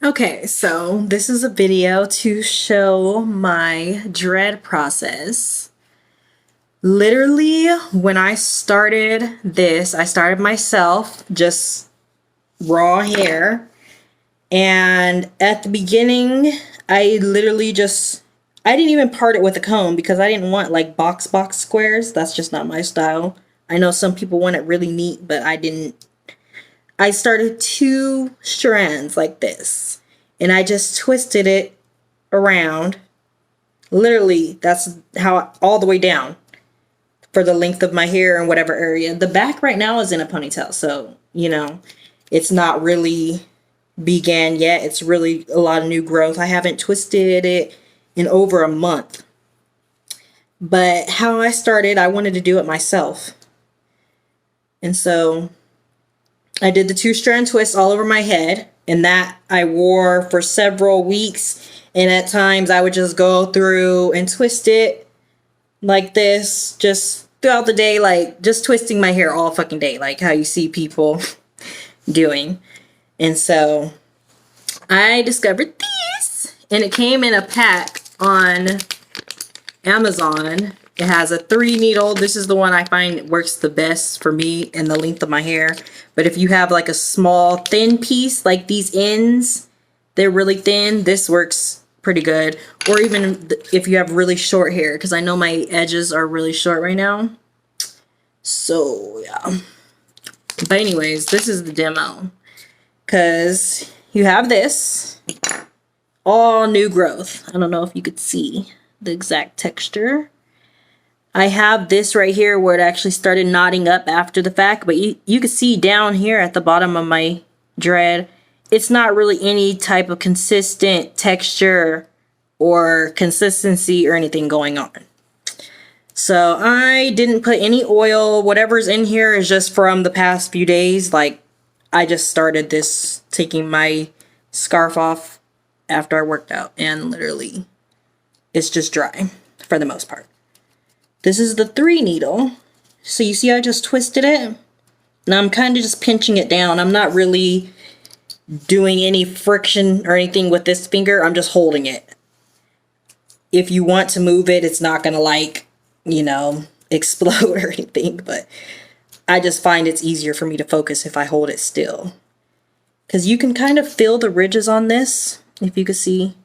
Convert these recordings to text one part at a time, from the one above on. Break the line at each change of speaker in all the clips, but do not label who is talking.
Okay, so this is a video to show my dread process. Literally, when I started this, I started myself, just raw hair. And at the beginning, I didn't even part it with a comb because I didn't want like box squares. That's just not my style. I know some people want it really neat, but I didn't. I started two strands like this, and I just twisted it around. Literally, that's how all the way down for the length of my hair and whatever area. The back right now is in a ponytail, so it's not really began yet. It's really a lot of new growth. I haven't twisted it in over a month. But how I started, I wanted to do it myself. And so I did the two strand twist all over my head, and that I wore for several weeks. And at times I would just go through and twist it like this, just throughout the day, like just twisting my hair all fucking day, like how you see people doing. And so I discovered this, and it came in a pack on Amazon. It has a 3 needle. This is the one I find works the best for me and the length of my hair. But if you have like a small thin piece, like these ends, they're really thin, this works pretty good. Or even if you have really short hair, because I know my edges are really short right now. So yeah. But anyways, this is the demo. Because you have this, all new growth. I don't know if you could see the exact texture. I have this right here where it actually started knotting up after the fact, but you can see down here at the bottom of my dread, it's not really any type of consistent texture or consistency or anything going on. So I didn't put any oil. Whatever's in here is just from the past few days. Like, I just started this taking my scarf off after I worked out, and literally it's just dry for the most part. This is the 3 needle. So you see I just twisted it. Now I'm kind of just pinching it down. I'm not really doing any friction or anything with this finger. I'm just holding it. If you want to move it, it's not going to like, explode or anything. But I just find it's easier for me to focus if I hold it still. Because you can kind of feel the ridges on this. If you can see.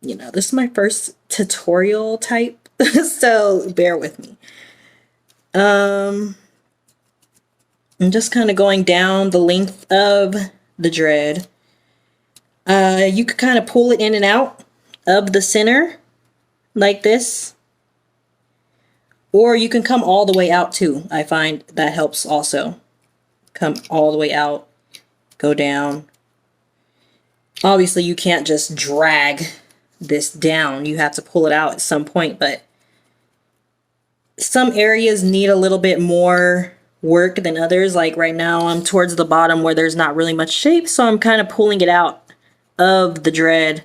This is my first tutorial type. So bear with me. I'm just kind of going down the length of the dread. You could kind of pull it in and out of the center like this. Or you can come all the way out too. I find that helps also. Come all the way out. Go down. Obviously you can't just drag this down. You have to pull it out at some point, but some areas need a little bit more work than others. Like right now I'm towards the bottom where there's not really much shape, so I'm kind of pulling it out of the dread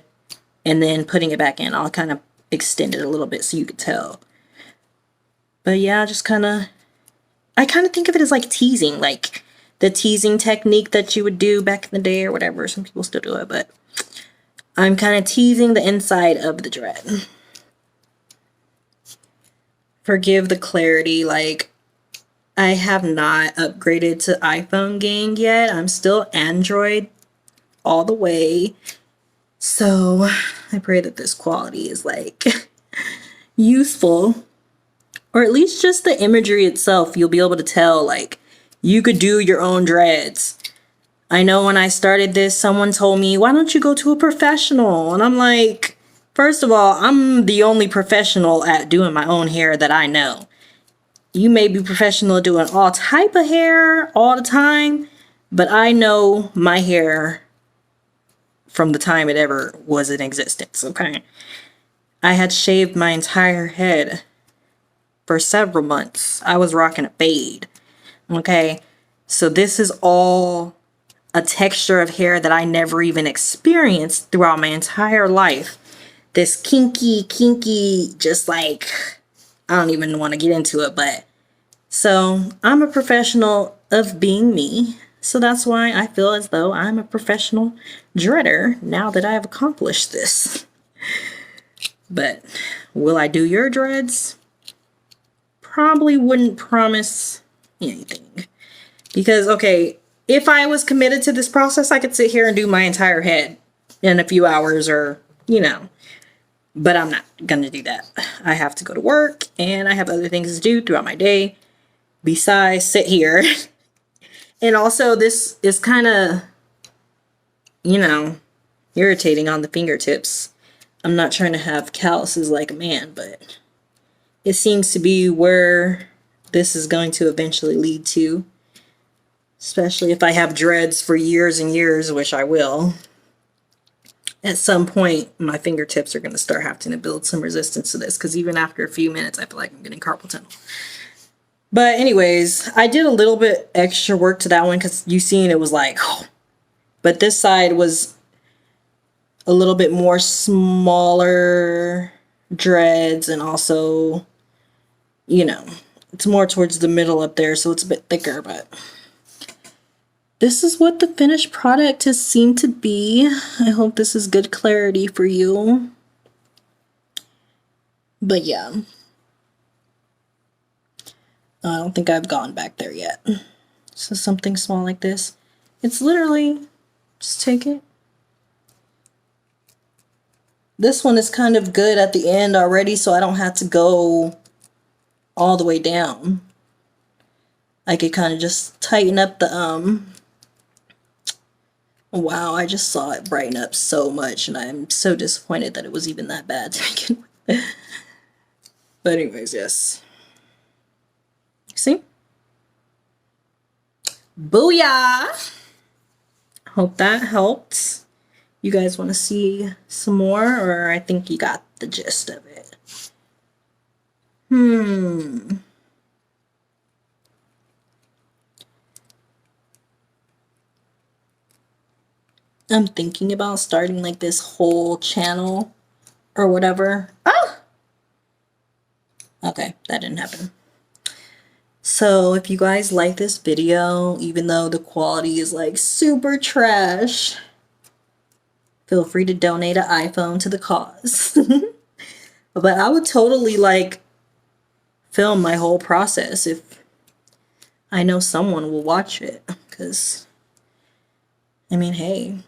and then putting it back in. I'll kind of extend it a little bit so you could tell. But yeah, I kind of think of it as like teasing, like the teasing technique that you would do back in the day or whatever. Some people still do it, but I'm kind of teasing the inside of the dread. Forgive the clarity, like I have not upgraded to iPhone gang yet. I'm still Android all the way. So I pray that this quality is like useful, or at least just the imagery itself. You'll be able to tell like you could do your own dreads. I know when I started this, someone told me, why don't you go to a professional? And I'm like, first of all, I'm the only professional at doing my own hair that I know. You may be professional at doing all type of hair all the time, but I know my hair from the time it ever was in existence, okay? I had shaved my entire head for several months. I was rocking a fade, okay? So this is all a texture of hair that I never even experienced throughout my entire life. This kinky, just like, I don't even want to get into it, but so I'm a professional of being me. So that's why I feel as though I'm a professional dreader now that I have accomplished this. But will I do your dreads? Probably wouldn't promise anything. Because, okay, if I was committed to this process, I could sit here and do my entire head in a few hours or, you know. But I'm not going to do that. I have to go to work and I have other things to do throughout my day besides sit here. And also this is kind of, you know, irritating on the fingertips. I'm not trying to have calluses like a man, but it seems to be where this is going to eventually lead to. Especially if I have dreads for years and years, which I will. At some point, my fingertips are going to start having to build some resistance to this. Because even after a few minutes, I feel like I'm getting carpal tunnel. But anyways, I did a little bit extra work to that one. Because you seen it was like... Oh. But this side was a little bit more smaller dreads. And also, you know, it's more towards the middle up there. So it's a bit thicker, but... This is what the finished product has seemed to be. I hope this is good clarity for you. But yeah. I don't think I've gone back there yet. So something small like this. It's literally, just take it. This one is kind of good at the end already, so I don't have to go all the way down. I could kind of just tighten up the, Wow, I just saw it brighten up so much, and I'm so disappointed that it was even that bad to begin with. But anyways, yes. See? Booyah! Hope that helped. You guys want to see some more, or I think you got the gist of it. I'm thinking about starting like this whole channel or whatever. Oh! Okay, that didn't happen. So if you guys like this video, even though the quality is like super trash, feel free to donate an iPhone to the cause. But I would totally like film my whole process if I know someone will watch it. Because, I mean, hey,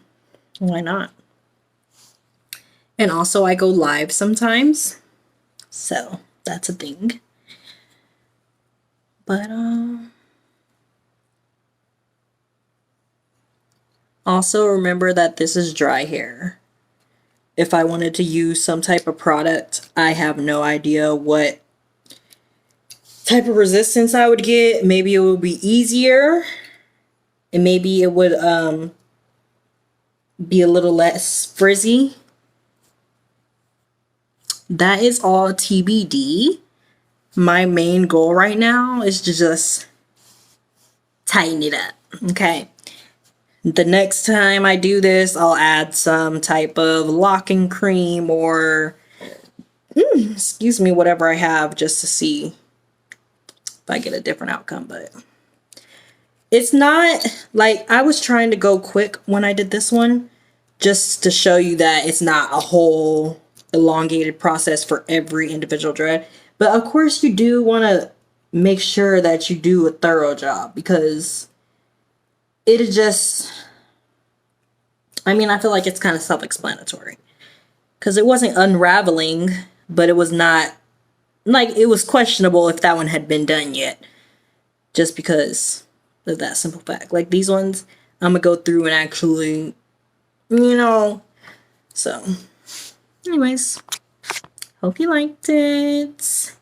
why not? And also I go live sometimes. So that's a thing. But, also remember that this is dry hair. If I wanted to use some type of product, I have no idea what type of resistance I would get. Maybe it would be easier. And maybe it would, be a little less frizzy. That is all TBD. My main goal right now is to just tighten it up, okay? The next time I do this, I'll add some type of locking cream or, excuse me, whatever I have just to see if I get a different outcome. But it's not, like, I was trying to go quick when I did this one just to show you that it's not a whole elongated process for every individual dread. But of course you do want to make sure that you do a thorough job, because it is just, I mean, I feel like it's kind of self-explanatory. Because it wasn't unraveling, but it was not, like, it was questionable if that one had been done yet. Just because of that simple fact. Like these ones, I'm going to go through and actually, you know, so anyways, hope you liked it.